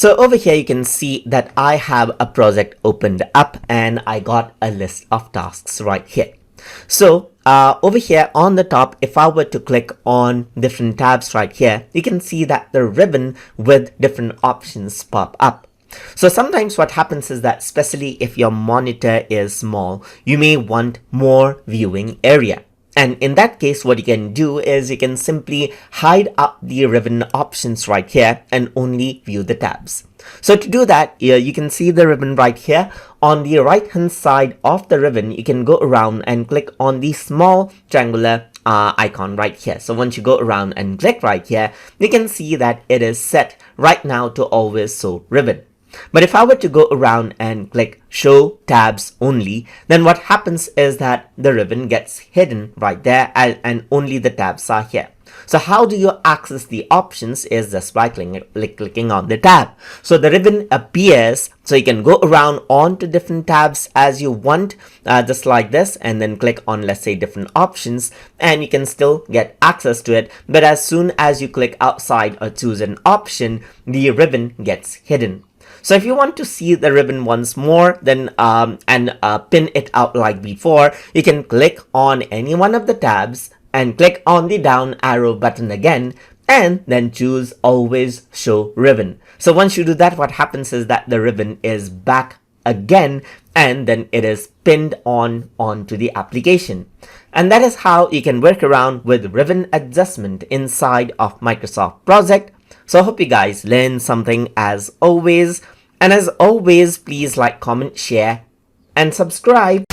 So over here you can see that I have a project opened up and I got a list of tasks right here. So over here on the top, if I were to click on different tabs right here, you can see that the ribbon with different options pop up. So sometimes what happens is that, especially if your monitor is small, you may want more viewing area. And in that case, what you can do is you can simply hide up the ribbon options right here and only view the tabs. So to do that, you can see the ribbon right here. On the right hand side of the ribbon, you can go around and click on the small triangular icon right here. So once you go around and click right here, you can see that it is set right now to always show ribbon. But if I were to go around and click show tabs only, then what happens is that the ribbon gets hidden right there and only the tabs are here. So how do you access the options is just by clicking on the tab. So the ribbon appears, so you can go around onto different tabs as you want, just like this, and then click on, let's say, different options, and you can still get access to it. But as soon as you click outside or choose an option, the ribbon gets hidden. So if you want to see the ribbon once more, then pin it out like before, you can click on any one of the tabs and click on the down arrow button again, and then choose always show ribbon. So once you do that, what happens is that the ribbon is back again, and then it is pinned onto the application. And that is how you can work around with ribbon adjustment inside of Microsoft Project. So I hope you guys learned something as always. And as always, please like, comment, share, and subscribe.